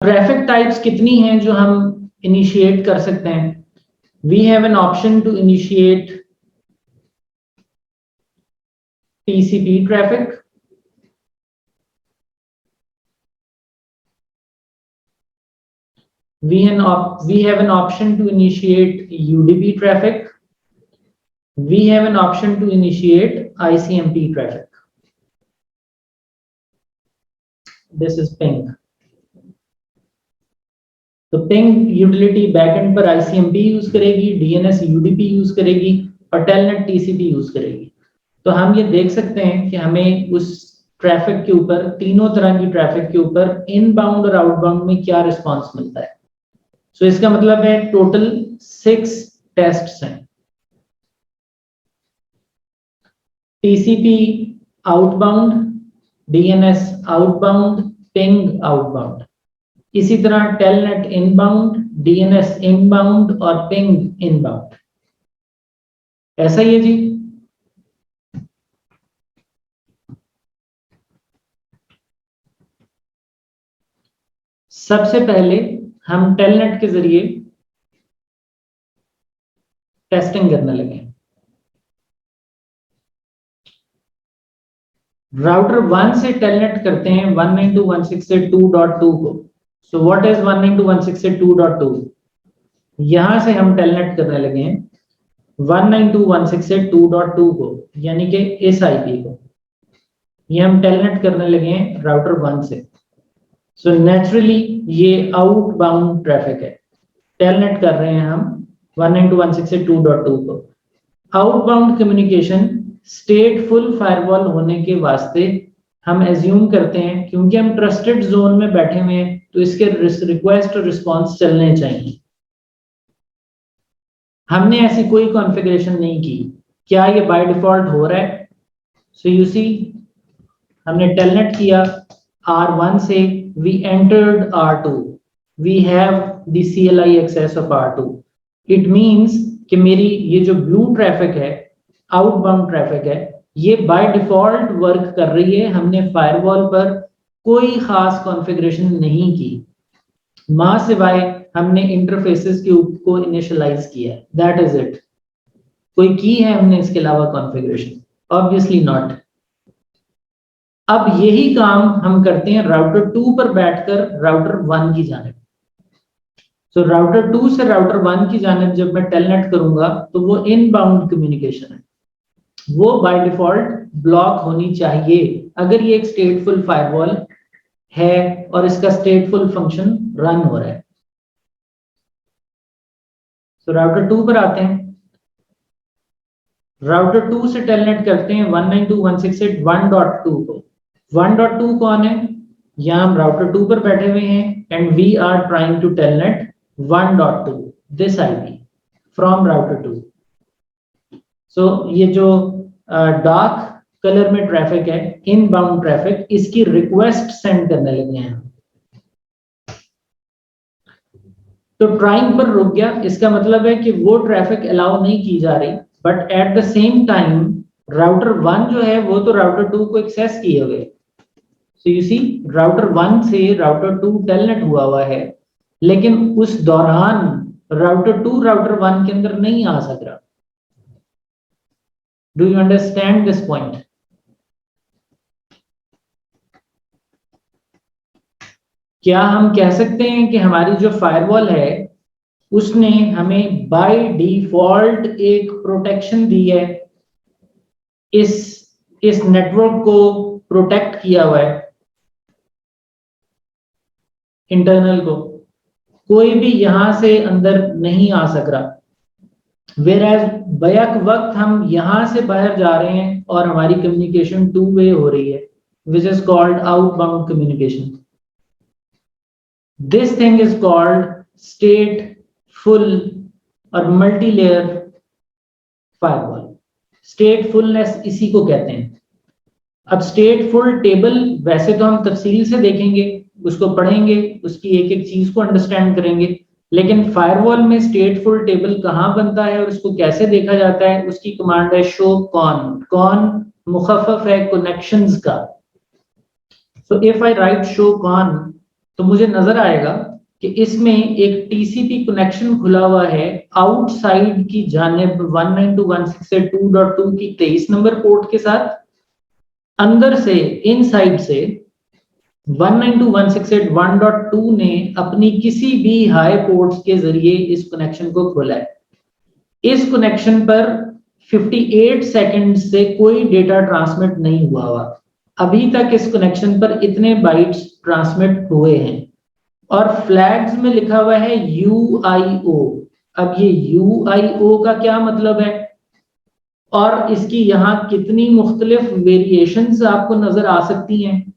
Traffic types कितनी हैं जो हम इनिशिएट कर सकते हैं? We have an option to initiate TCP traffic. We have an option to initiate UDP traffic. We have an option to initiate ICMP traffic. This is ping. तो ping utility backend पर ICMP use करेगी, DNS UDP use करेगी और telnet TCP use करेगी। तो हम ये देख सकते हैं कि हमें उस ट्रैफिक के ऊपर, तीनों तरह की ट्रैफिक के ऊपर इनबाउंड और आउटबाउंड में क्या रिस्पांस मिलता है। सो इसका मतलब है टोटल 6 टेस्ट्स हैं। TCP outbound, DNS outbound, ping outbound. इसी तरह टेलनेट इनबाउंड, DNS इनबाउंड और पिंग इनबाउंड। ऐसा ही है जी। सबसे पहले हम टेलनेट के जरिए टेस्टिंग करने लगे। राउटर 1 से टेलनेट करते हैं 192.168.2.2 को। So what is 192.168.2.2? यहां से हम टेलनेट करने लगे हैं 192.168.2.2 को, यानी कि इस IP को। ये हम टेलनेट करने लगे हैं राउटर 1 से। सो नेचुरली ये आउटबाउंड ट्रैफिक है। टेलनेट कर रहे हैं हम 192.168.2.2 को। आउटबाउंड कम्युनिकेशन स्टेटफुल फायरवॉल होने के वास्ते हम एज्यूम करते हैं, क्योंकि हम ट्रस्टेड जोन में बैठे हुए हैं, तो इसके रिक्वेस्ट और रिस्पांस चलने चाहिए। हमने ऐसी कोई कॉन्फ़िगरेशन नहीं की। क्या ये बाय डिफॉल्ट हो रहा है? सो यू सी, हमने टेलनेट किया R1 से, we entered R2, we have the CLI access of R2। It means कि मेरी ये जो ब्लू ट्रैफिक है, आउटबाउंड ट्रैफिक है, ये बाय डिफॉल्ट वर्क कर रही है। हमने फायरवॉल पर कोई खास कॉन्फ़िगरेशन नहीं की, मां सिवाय हमने इंटरफेसेस को इनिशियलाइज किया। That is it. कोई की है हमने इसके अलावा कॉन्फ़िगरेशन? Obviously not. अब यही काम हम करते हैं राउटर 2 पर बैठकर राउटर 1 की जानिब। सो राउटर 2 से राउटर 1 की जानिब जब मैं टेलनेट करूंगा तो वो इनबाउंड कम्युनिकेशन है, वो बाय डिफॉल्ट ब्लॉक होनी चाहिए अगर ये एक स्टेटफुल फायरवॉल है और इसका स्टेटफुल फंक्शन रन हो रहा है। सो राउटर 2 पर आते हैं। राउटर 2 से टेलनेट करते हैं 192.168.1.2 को। 1.2 कौन है? यहां हम राउटर 2 पर बैठे हुए हैं and we are trying to telnet 1.2 this IP from router 2। So ये जो डार्क कलर में ट्रैफिक है, इनबाउंड ट्रैफिक, इसकी रिक्वेस्ट सेंड करने लगे हैं। तो ट्राइंग पर रुक गया, इसका मतलब है कि वो ट्रैफिक अलाउ नहीं की जा रही, but at the same time router 1 जो है वो तो राउटर 2 को एक्सेस किए हुए। सो यू सी, राउटर 1 से राउटर 2 टेलनेट हुआ है, लेकिन उस दौरान राउटर 2 राउटर 1 के अंदर नहीं आ सक रहा। Do you understand this point? क्या हम कह सकते हैं कि हमारी जो फायरवॉल है उसने हमें बाय डिफॉल्ट एक प्रोटेक्शन दी है, इस नेटवर्क को प्रोटेक्ट किया हुआ है, इंटरनल को, कोई भी यहां से अंदर नहीं आ सक रहा। Whereas बैक वक्त हम यहां से बाहर जा रहे हैं और हमारी कम्युनिकेशन 2 वे हो रही है, which is called outbound communication. This thing is called stateful और multi-layer firewall. Statefulness इसी को कहते हैं। अब stateful टेबल वैसे तो हम तफसील से देखेंगे, उसको पढ़ेंगे, उसकी एक एक चीज को अंडरस्टैंड करेंगे, लेकिन फायरवॉल में स्टेटफुल टेबल कहां बनता है और उसको कैसे देखा जाता है, उसकी कमांड है शो कॉन। कॉन मुखफ़फ़ है कनेक्शंस का। So if I write show con, तो मुझे नजर आएगा कि इसमें एक टीसीपी कनेक्शन खुला हुआ है आउटसाइड की जानिब 192.168.2.2 की 23 नंबर पोर्ट के साथ, अंदर से इनसाइड से 192.168.1.2 ने अपनी किसी भी हाई पोर्ट्स के जरिए इस कनेक्शन को खोला है। इस कनेक्शन पर 58 सेकंड से कोई डेटा ट्रांसमिट नहीं हुआ। अभी तक इस कनेक्शन पर इतने बाइट्स ट्रांसमिट हुए हैं और फ्लैग्स में लिखा हुआ है UIO। अब ये UIO का क्या मतलब है और इसकी यहाँ कितनी मुख्तलिफ वेरिएशंस आपको नजर आ सकती हैं,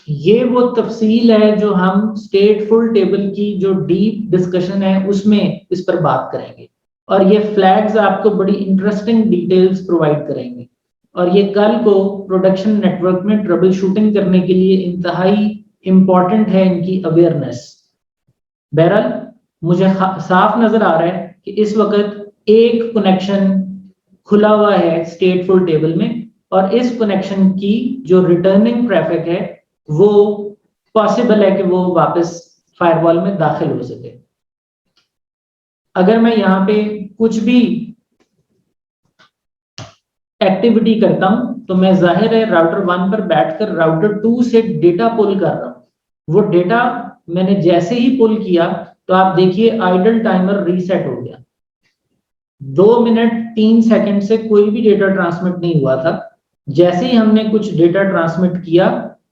ये वो तफसील है जो हम स्टेटफुल टेबल की जो डीप डिस्कशन है उसमें इस पर बात करेंगे और ये फ्लैग्स आपको बड़ी इंटरेस्टिंग डिटेल्स प्रोवाइड करेंगे और ये कल को प्रोडक्शन नेटवर्क में ट्रबल शूटिंग करने के लिए इंतहाई इंपॉर्टेंट है इनकी अवेयरनेस। बहरहाल मुझे साफ नजर आ रहा है कि इस वक्त एक कनेक्शन खुला हुआ है स्टेटफुल टेबल में और इस कनेक्शन की जो रिटर्निंग ट्रैफिक है वो पॉसिबल है कि वो वापस फायरवॉल में दाखिल हो सके। अगर मैं यहाँ पे कुछ भी एक्टिविटी करता हूं तो मैं जाहिर है राउटर 1 पर बैठकर राउटर 2 से डेटा पुल कर रहा हूं। वो डेटा मैंने जैसे ही पुल किया तो आप देखिए आइडल टाइमर रीसेट हो गया। 2 मिनट 3 सेकंड से कोई भी डेटा ट्रांसमिट नहीं हुआ था। जैसे ही हमने कुछ डेटा ट्रांसमिट किया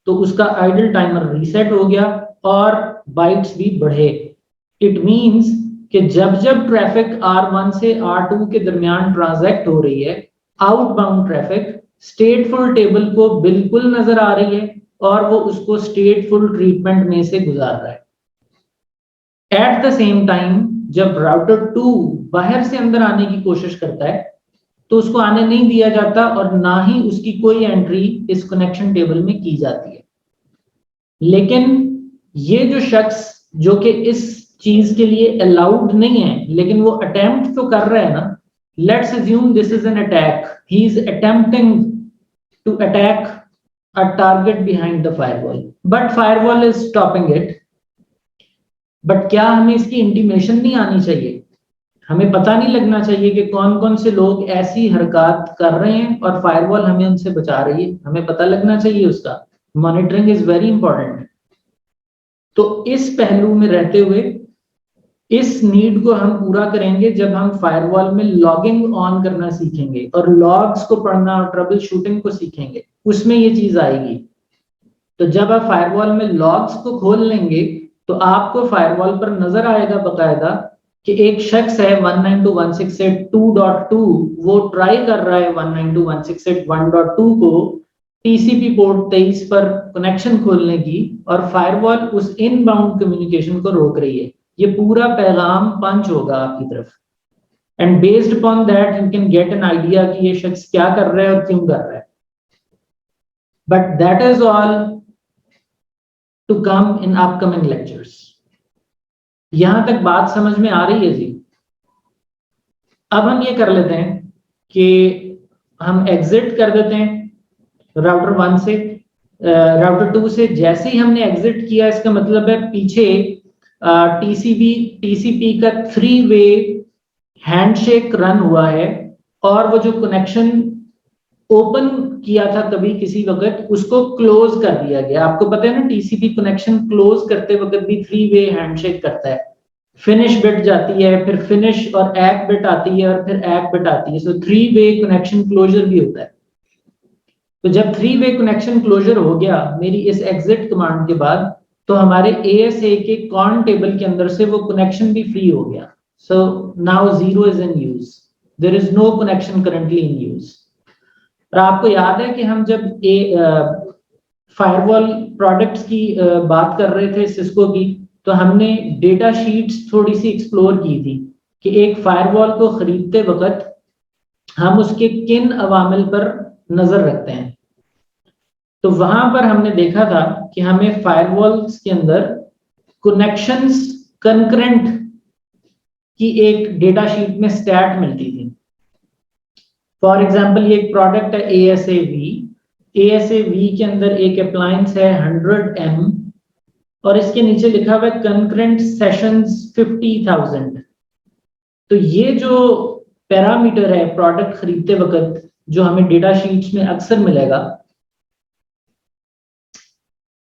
तो उसका आइडल टाइमर रीसेट हो गया और बाइट्स भी बढ़े। इट मींस कि जब जब ट्रैफिक R1 से R2 के दरमियान ट्रांजैक्ट हो रही है, आउटबाउंड ट्रैफिक स्टेटफुल टेबल को बिल्कुल नजर आ रही है और वो उसको स्टेटफुल ट्रीटमेंट में से गुजार रहा है। एट द सेम टाइम जब राउटर 2 बाहर से अंदर आने की कोशिश करता है तो उसको आने नहीं दिया जाता और ना ही उसकी कोई एंट्री इस कनेक्शन टेबल में की जाती है। लेकिन ये जो शख्स जो कि इस चीज के लिए अलाउड नहीं है लेकिन वो अटेम्प्ट तो कर रहा है ना, let's assume this is an attack, he is attempting to attack a target behind the firewall but firewall is stopping it. But क्या हमें इसकी इंटीमेशन नहीं आनी चाहिए? हमें पता नहीं लगना चाहिए कि कौन कौन से लोग ऐसी हरकत कर रहे हैं और फायरवॉल हमें उनसे बचा रही है? हमें पता लगना चाहिए उसका। Monitoring is very important. तो इस पहलू में रहते हुए इस नीड को हम पूरा करेंगे जब हम फायरवॉल में लॉगिंग ऑन करना सीखेंगे और लॉग्स को पढ़ना और ट्रबल शूटिंग को सीखेंगे, उसमें ये चीज आएगी। तो जब आप फायरवॉल में लॉग्स को खोल लेंगे तो आपको फायरवॉल पर नजर आएगा बकायदा कि एक शख्स है 192.168.2.2 वो ट्राई कर रहा है 192.168.1.2 को टीसीपी पोर्ट 23 पर कनेक्शन खोलने की और फायरवॉल उस इनबाउंड कम्युनिकेशन को रोक रही है। ये पूरा पैगाम पंच होगा आपकी तरफ and based upon that you can get an idea कि ये शख्स क्या कर रहा है और क्यों कर रहा है। But that is all to come in upcoming lectures. यहां तक बात समझ में आ रही है जी? अब हम ये कर लेते हैं कि हम एग्जिट कर देते हैं राउटर 1 से, राउटर 2 से। जैसे ही हमने एग्जिट किया इसका मतलब है पीछे टीसीपी का 3 वे हैंडशेक रन हुआ है और वो जो कनेक्शन ओपन किया था कभी किसी वक्त उसको क्लोज कर दिया गया। आपको पता है ना टीसीपी कनेक्शन क्लोज करते वक्त भी 3 वे हैंडशेक करता है। फिनिश बिट जाती है, फिर फिनिश और एक बिट आती है और फिर एक बिट आती है। सो 3 वे कनेक्शन क्लोजर भी होता है। तो जब 3 वे कनेक्शन क्लोजर हो गया मेरी इस एग्जिट कमांड के बाद तो हमारे ASA के कॉन टेबल के अंदर से वो कनेक्शन भी फ्री हो गया। So now 0 is in use, there is no connection currently in use. और आपको याद है कि हम जब फायरवॉल प्रोडक्ट्स की बात कर रहे थे सिस्को की, तो हमने डेटा शीट्स थोड़ी सी एक्सप्लोर की थी कि एक फायरवॉल को खरीदते वक्त हम उसके किन अवामिल पर नजर रखते हैं। तो वहां पर हमने देखा था कि हमें फायरवॉल्स के अंदर कनेक्शंस कंकरेंट की एक डेटा शीट में स्टैट मिलती थी। फॉर एग्जांपल ये एक प्रोडक्ट है ASAV के अंदर एक अप्लायंस है 100M और इसके नीचे लिखा हुआ है कंकरेंट सेशंस 50,000। तो ये जो पैरामीटर है प्रोडक्ट खरीदते वक्त जो हमें डेटा शीट्स में अक्सर मिलेगा,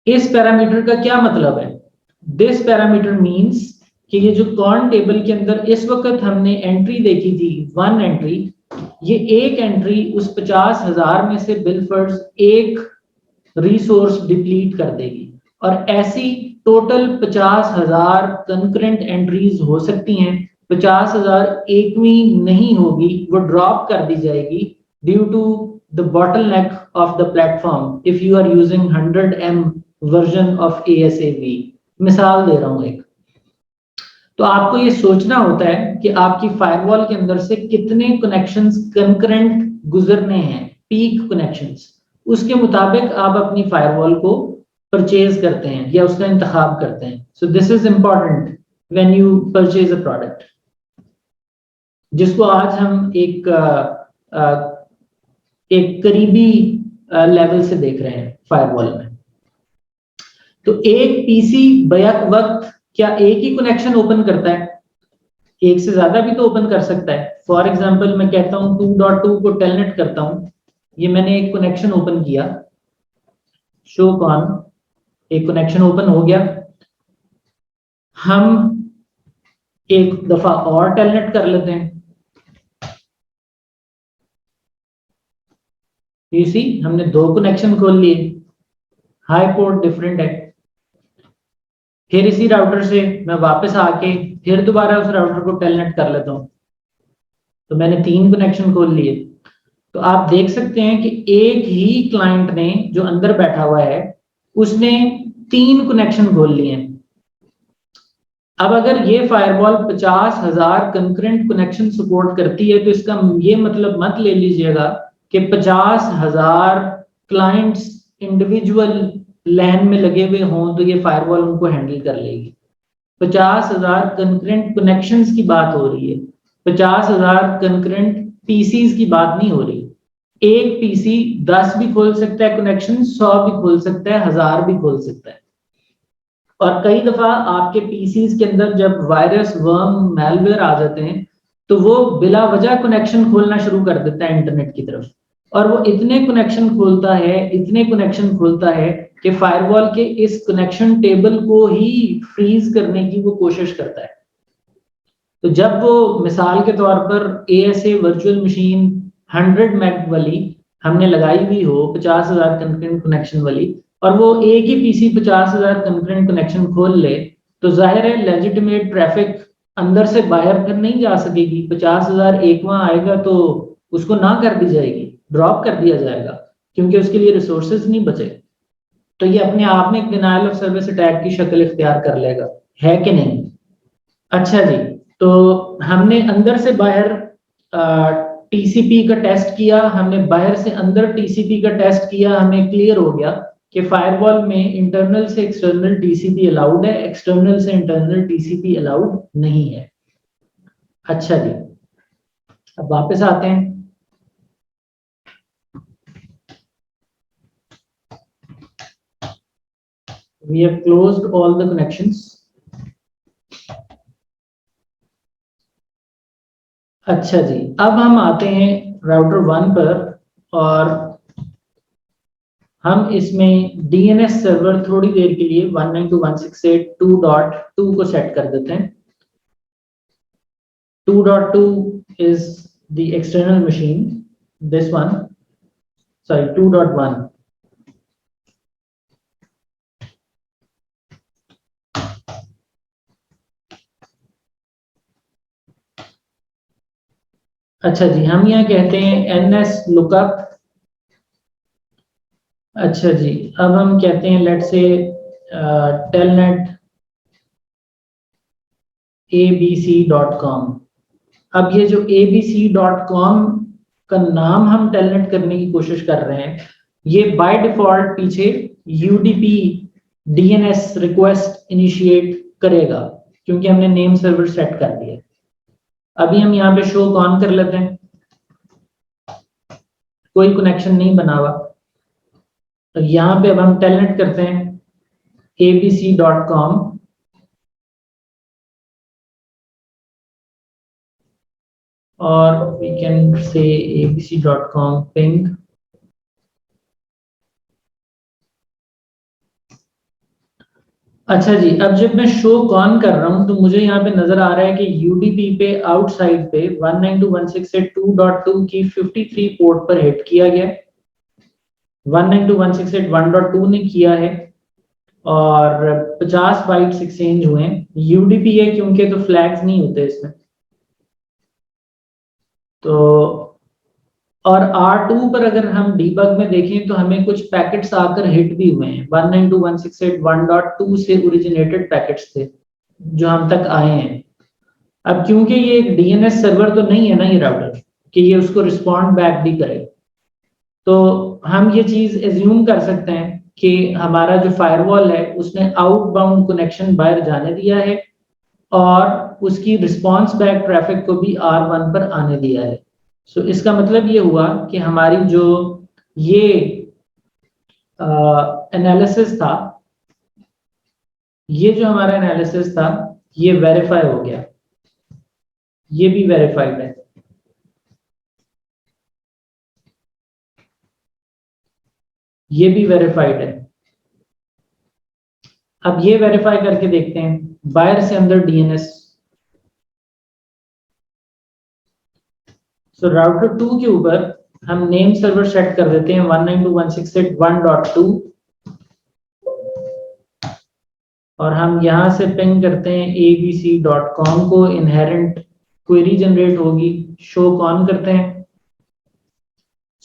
इस पैरामीटर का क्या मतलब है? दिस पैरामीटर मींस कि ये जो कॉर्न टेबल के अंदर इस वक्त हमने एंट्री देखी थी, 1 एंट्री, ये एक एंट्री उस 50,000 में से बिलफर्ड्स एक रिसोर्स डिप्लीट कर देगी, और ऐसी टोटल 50,000 कंकरेंट एंट्रीज हो सकती हैं। 50,000 एकवी नहीं होगी, वो ड्रॉप कर दी जाएगी due to the bottleneck of the platform if you are using 100M version of ASAV। मिसाल दे रहा हूं एक, तो आपको ये सोचना होता है कि आपकी फायरवॉल के अंदर से कितने कनेक्शंस कंकरेंट गुजरने हैं, पीक कनेक्शंस, उसके मुताबिक आप अपनी फायरवॉल को परचेज करते हैं या उसका इंतखाब करते हैं। So this is important when you purchase a product, जिसको आज हम एक करीबी लेवल से देख रहे हैं फायरवॉल में। तो एक पीसी बैक वक्त क्या एक ही कनेक्शन ओपन करता है? एक से ज्यादा भी तो ओपन कर सकता है। फॉर एग्जांपल मैं कहता हूं 2.2 को टेलनेट करता हूं, ये मैंने एक कनेक्शन ओपन किया, शो कॉन, एक कनेक्शन ओपन हो गया। हम एक दफा और टेलनेट कर लेते हैं, यू सी हमने 2 कनेक्शन खोल लिए, हाई पोर्ट डिफरेंट है। फिर इसी राउटर से मैं वापस आके फिर दोबारा उस राउटर को टेलनेट कर लेता हूं, तो मैंने 3 कनेक्शन खोल लिए। तो आप देख सकते हैं कि एक ही क्लाइंट ने जो अंदर बैठा हुआ है उसने 3 कनेक्शन खोल लिए हैं। अब अगर ये फायरवॉल 50,000 कंकरेंट कनेक्शन सपोर्ट करती है, तो इसका ये मतलब मत ले लीजिएगा कि 50,000 क्लाइंट्स इंडिविजुअल लैन में लगे हुए हों तो ये फायरवॉल उनको हैंडल कर लेगी। 50,000 कंकरेंट कनेक्शंस की बात हो रही है, 50,000 कंकरेंट पीसीज की बात नहीं हो रही। एक पीसी 10 भी खोल सकता है कनेक्शन, 100 भी खोल सकता है, 1000 भी खोल सकता है। और कई दफा आपके पीसीज के अंदर जब वायरस, वर्म, मैलवेयर आ जाते हैं तो वो बिला वजह कनेक्शन खोलना शुरू कर देता है इंटरनेट की तरफ, और वो इतने कनेक्शन खोलता है कि फायरवॉल के इस कनेक्शन टेबल को ही फ्रीज करने की वो कोशिश करता है। तो जब वो मिसाल के तौर पर ASA वर्चुअल मशीन 100 मेग वाली हमने लगाई हुई हो, 50,000 कंकरेंट कनेक्शन वाली, और वो एक ही पीसी 50,000 कंकरेंट कनेक्शन खोल ले, तो जाहिर है लेजिटिमेट ट्रैफिक अंदर से बाहर फिर नहीं जा सकेगी। 50,000 एक वहां आएगा तो उसको ना कर दी जाएगी, ड्रॉप कर दिया जाएगा, क्योंकि उसके लिए रिसोर्सेज नहीं बचे। तो ये अपने आप में एक डिनायल ऑफ सर्विस अटैक की शक्ल इख्तियार कर लेगा, है कि नहीं? अच्छा जी, तो हमने अंदर से बाहर टीसीपी का टेस्ट किया, हमने बाहर से अंदर टीसीपी का टेस्ट किया, हमें क्लियर हो गया कि फायरवॉल में इंटरनल से एक्सटर्नल टीसीपी अलाउड है, एक्सटर्नल से इंटरनल टीसीपी अलाउड नहीं है। अच्छा जी, अब वापस आते हैं। We have closed all the connections. अच्छा जी, अब हम आते हैं राउटर 1 पर, और हम इसमें DNS सर्वर थोड़ी देर के लिए 192.168.2.2 को सेट कर देते हैं। 2.2 is the external machine, this one, sorry 2.1. अच्छा जी, हम यहाँ कहते हैं NS lookup। अच्छा जी, अब हम कहते हैं लेट्स से telnet abc.com। अब ये जो abc.com का नाम हम टेलनेट करने की कोशिश कर रहे हैं, ये बाय डिफॉल्ट पीछे UDP DNS रिक्वेस्ट इनिशिएट करेगा, क्योंकि हमने नेम सर्वर सेट कर दिया। अभी हम यहाँ पे शो ऑन कर लेते हैं, कोई कनेक्शन नहीं बना हुआ, तो यहाँ पे अब हम टेलनेट करते हैं abc.com or we can say abc.com ping. अच्छा जी, अब जब मैं शो कॉन कर रहा हूं तो मुझे यहाँ पे नजर आ रहा है कि यूडीपी पे आउटसाइड पे 192.168.2.2 की 53 पोर्ट पर हिट किया गया, 192.168.1.2 ने किया है और 50 बाइट्स एक्सचेंज हुए हैं। यूडीपी है क्योंकि तो फ्लैग्स नहीं होते इसमें, तो और R2 पर अगर हम डीबग में देखें तो हमें कुछ पैकेट्स आकर हिट भी हुए हैं। 192.168.1.2 से ओरिजिनेटेड पैकेट्स थे जो हम तक आए हैं। अब क्योंकि ये एक डीएनएस सर्वर तो नहीं है ना ये राउटर कि ये उसको रिस्पॉन्ड बैक भी करे, तो हम ये चीज एज्यूम कर सकते हैं कि हमारा जो फायरवॉल है उसने आउटबाउंड कनेक्शन बाहर जाने दिया है और उसकी रिस्पॉन्स बैक ट्रैफिक को भी R1 पर आने दिया है। सो इसका मतलब ये हुआ कि हमारी जो ये एनालिसिस था, ये जो हमारा एनालिसिस था ये वेरीफाई हो गया, ये भी वेरीफाइड है। ये भी वेरीफाइड है। अब ये वेरीफाई करके देखते हैं बाहर से अंदर डीएनएस। सो राउटर 2 के ऊपर हम नेम सर्वर सेट कर देते हैं 192.168.1.2 और हम यहां से पिंग करते हैं abc.com को, इनहेरेंट क्वेरी जनरेट होगी, शो कॉन करते हैं।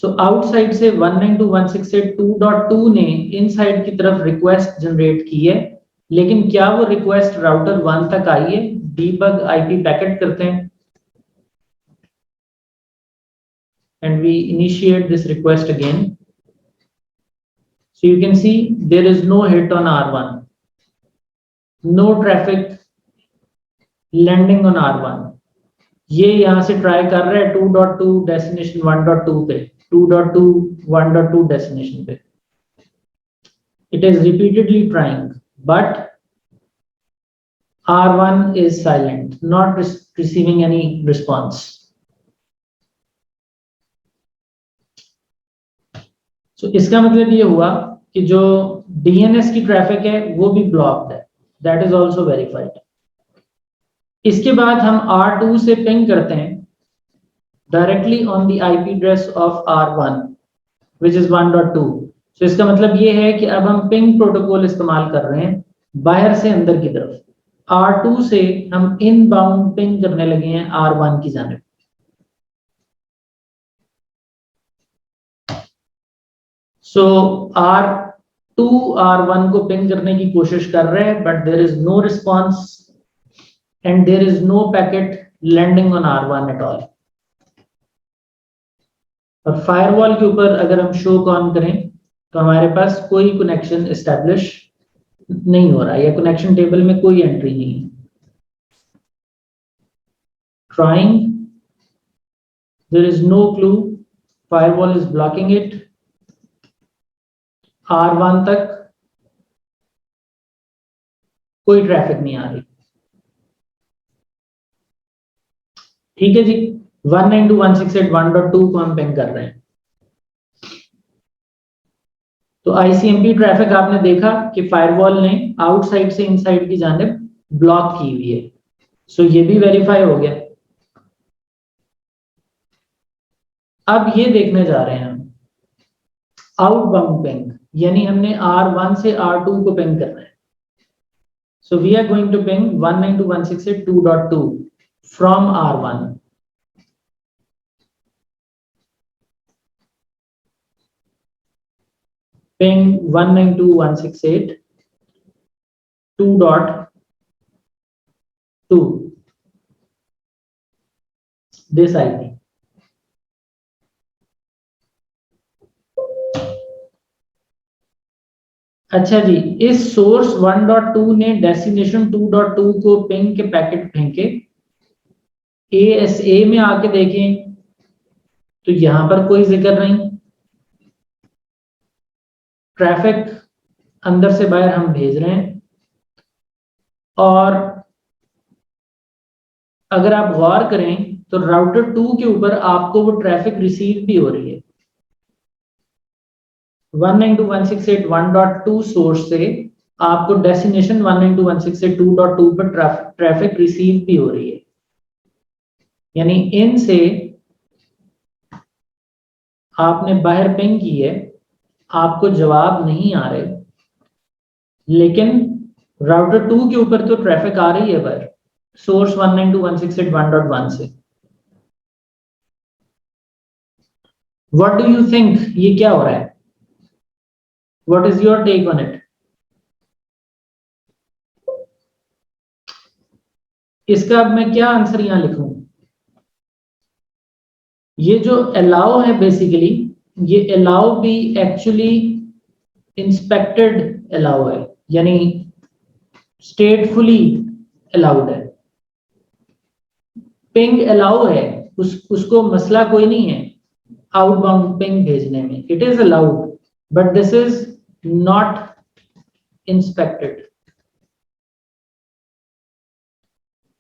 सो आउटसाइड से 192.168.2.2 ने इनसाइड की तरफ रिक्वेस्ट जनरेट की है, लेकिन क्या वो रिक्वेस्ट राउटर 1 तक आई है? डीबग आईपी पैकेट करते हैं and we initiate this request again. So you can see there is no hit on R1, no traffic landing on R1. ये यहां से ट्राई कर रहे हैं 2.2 डेस्टिनेशन 1.2 पे, 2.2 1.2 डेस्टिनेशन पे। It is repeatedly trying, but R1 is silent, not receiving any response. So इसका मतलब ये हुआ कि जो डीएनएस की ट्रैफिक है वो भी ब्लॉक्ड है, दैट इज आल्सो वेरीफाइड। इसके बाद हम R2 से पिंग करते हैं directly on the IP address of R1 which is 1.2। सो इसका मतलब ये है कि अब हम पिंग प्रोटोकॉल इस्तेमाल कर रहे हैं बाहर से अंदर की तरफ। R2 से हम इनबाउंड पिंग करने लगे हैं R1 की जानिब। सो R2 R1 को पिंग करने की कोशिश कर रहे हैं, but there is no response and there is no packet landing on R1 at all. और फायरवॉल के ऊपर अगर हम शो ऑन करें तो हमारे पास कोई कनेक्शन एस्टेब्लिश नहीं हो रहा है या कनेक्शन टेबल में कोई एंट्री नहीं है। Trying, there is no clue, firewall is blocking it. R1 तक कोई ट्रैफिक नहीं आ रही। ठीक है जी, 192.168.1.2 को हम पिंग कर रहे हैं। तो आईसीएमपी ट्रैफिक आपने देखा कि फायरवॉल ने आउटसाइड से इनसाइड की जानिब ब्लॉक की हुई है। सो ये भी वेरीफाई हो गया। अब ये देखने जा रहे हैं हम आउटबाउंड पिंग, यानी हमने R1 से R2 को पिंग करना है। So we are going to ping 192.168.2.2 from R1। ping 192.168.2.2 this IP। अच्छा जी, इस सोर्स 1.2 ने डेस्टिनेशन 2.2 को पिंग के पैकेट फेंके। ASA में आके देखें तो यहां पर कोई जिक्र नहीं। ट्रैफिक अंदर से बाहर हम भेज रहे हैं। और अगर आप गौर करें तो राउटर 2 के ऊपर आपको वो ट्रैफिक रिसीव भी हो रही है। 192.168.1.2 सोर्स से आपको डेस्टिनेशन 192.168.2.2 पर ट्रैफिक रिसीव भी हो रही है। यानी इन से आपने बाहर पिंग की है, आपको जवाब नहीं आ रहे, लेकिन राउटर 2 के ऊपर तो ट्रैफिक आ रही है बाहर सोर्स 192.168.1.1 से। व्हाट डू यू थिंक, ये क्या हो रहा है? What is your take on it? इसका अब मैं क्या आंसर यहां लिखूं? ये जो अलाउ है बेसिकली, ये अलाउ भी एक्चुअली इंस्पेक्टेड अलाउ है, यानी स्टेटफुली अलाउड है। पिंग अलाउ है, उसको मसला कोई नहीं है आउटबाउंड पिंग भेजने में, it is allowed, but this is not inspected.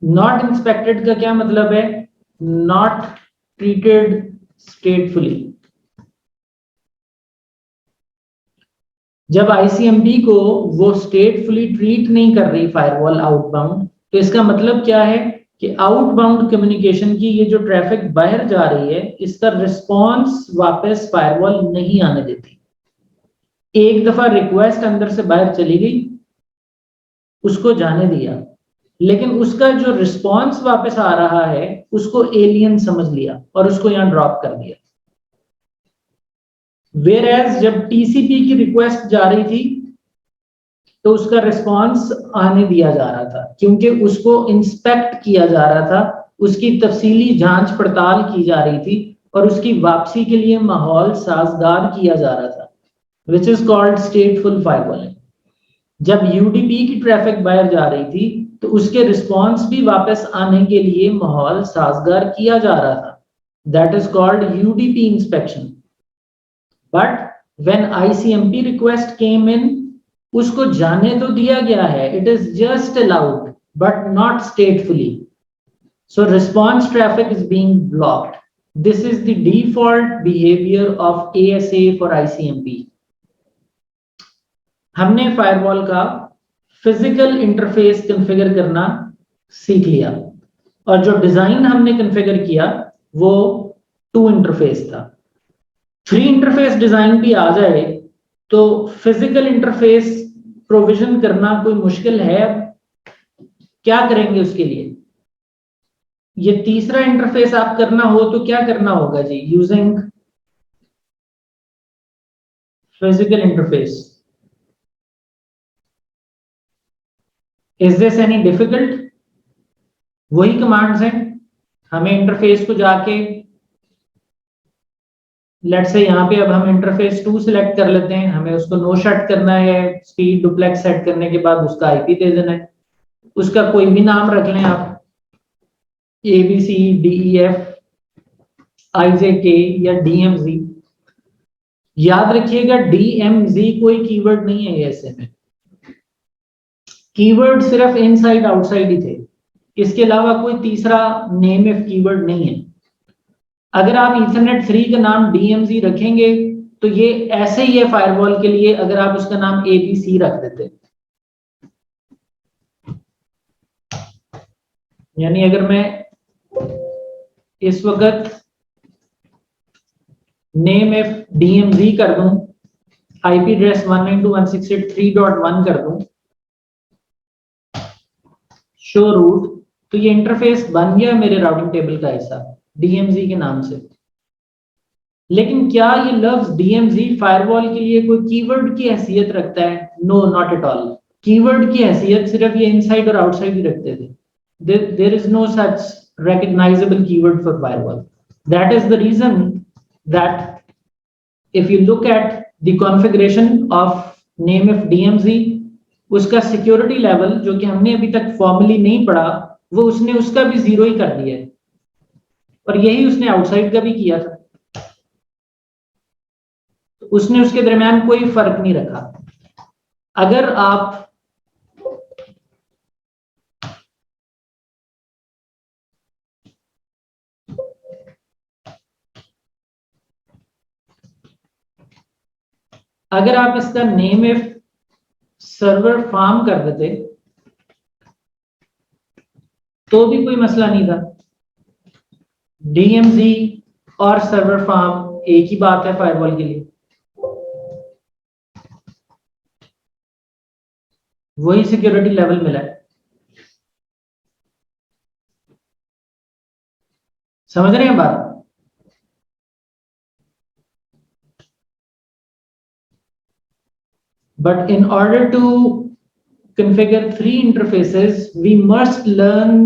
Not inspected का क्या मतलब है? Not treated statefully. जब आईसीएमपी को वो स्टेटफुली ट्रीट नहीं कर रही फायरवॉल आउटबाउंड, तो इसका मतलब क्या है कि आउटबाउंड कम्युनिकेशन की ये जो ट्रैफिक बाहर जा रही है, इसका रिस्पांस वापस फायरवॉल नहीं आने देती। एक दफा रिक्वेस्ट अंदर से बाहर चली गई, उसको जाने दिया, लेकिन उसका जो रिस्पांस वापस आ रहा है उसको एलियन समझ लिया और उसको यहां ड्रॉप कर दिया। वेयर एज जब टीसीपी की रिक्वेस्ट जा रही थी तो उसका रिस्पांस आने दिया जा रहा था, क्योंकि उसको इंस्पेक्ट किया जा रहा था, उसकी तफसीली जांच पड़ताल की जा रही थी और उसकी वापसी के लिए माहौल साजगार किया जा रहा था, विच इज कॉल्ड स्टेटफुल फायरवॉलिंग। जब यूडीपी की ट्रैफिक बाहर जा रही थी तो उसके रिस्पांस भी वापस आने के लिए माहौल साजगार किया जा रहा था, that is called UDP inspection. But when ICMP request came in, उसको जाने तो दिया गया है, it is just allowed but not statefully, so response traffic is being blocked. This is the default behaviour of ASA for ICMP. हमने firewall का physical interface configure करना सीख लिया और जो डिजाइन हमने कॉन्फ़िगर किया वो 2 इंटरफेस था। 3 इंटरफेस डिजाइन भी आ जाए तो फिजिकल इंटरफेस प्रोविजन करना कोई मुश्किल है? क्या करेंगे उसके लिए? ये तीसरा इंटरफेस आप करना हो तो क्या करना होगा जी? Using physical interface. Is this any difficult? वही कमांड्स हैं। हमें इंटरफेस को जाके लेट्स से यहाँ पे अब हम इंटरफेस 2 सिलेक्ट कर लेते हैं, हमें उसको नो शट करना है, स्पीड डुप्लेक्स सेट करने के बाद उसका आईपी दे देना है, उसका कोई भी नाम रख लें आप, ABC DEF IJK या DMZ। याद रखिएगा DMZ कोई कीवर्ड नहीं है ऐसे में, कीवर्ड सिर्फ इनसाइड आउटसाइड ही थे, इसके अलावा कोई तीसरा नेम इफ कीवर्ड नहीं है। अगर आप इथरनेट 3 का नाम DMZ रखेंगे तो ये ऐसे ही है फायरवॉल के लिए अगर आप उसका नाम ABC रख देते। यानी अगर मैं इस वक्त नेम इफ DMZ कर दूं, आईपी एड्रेस 192.168.3.1 कर दूं, शो रूट, तो ये इंटरफेस बन गया मेरे राउटिंग टेबल का हिस्सा DMZ के नाम से। लेकिन क्या ये लफ्ज DMZ फायरवॉल के लिए कोई कीवर्ड की हैसियत रखता है? No, not at all. Keyword की हैसियत सिर्फ ये इनसाइड और आउटसाइड ही रखते थे। there is no such recognizable keyword for firewall. That is the reason that if you look at the configuration of name of DMZ, उसका security level जो कि हमने अभी तक फॉर्मली नहीं पढ़ा, वो उसने उसका भी 0 ही कर दिया है और यही उसने आउटसाइड का भी किया था, तो उसने उसके दरमियान कोई फर्क नहीं रखा। अगर आप इसका नेम इफ सर्वर फार्म कर देते तो भी कोई मसला नहीं था। डीएमजी और सर्वर फार्म एक ही बात है फायरवॉल के लिए, वही सिक्योरिटी लेवल मिला है। समझ रहे हैं बात? But in order to configure 3 interfaces, we must learn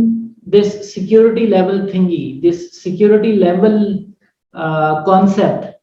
this security level thingy, this security level concept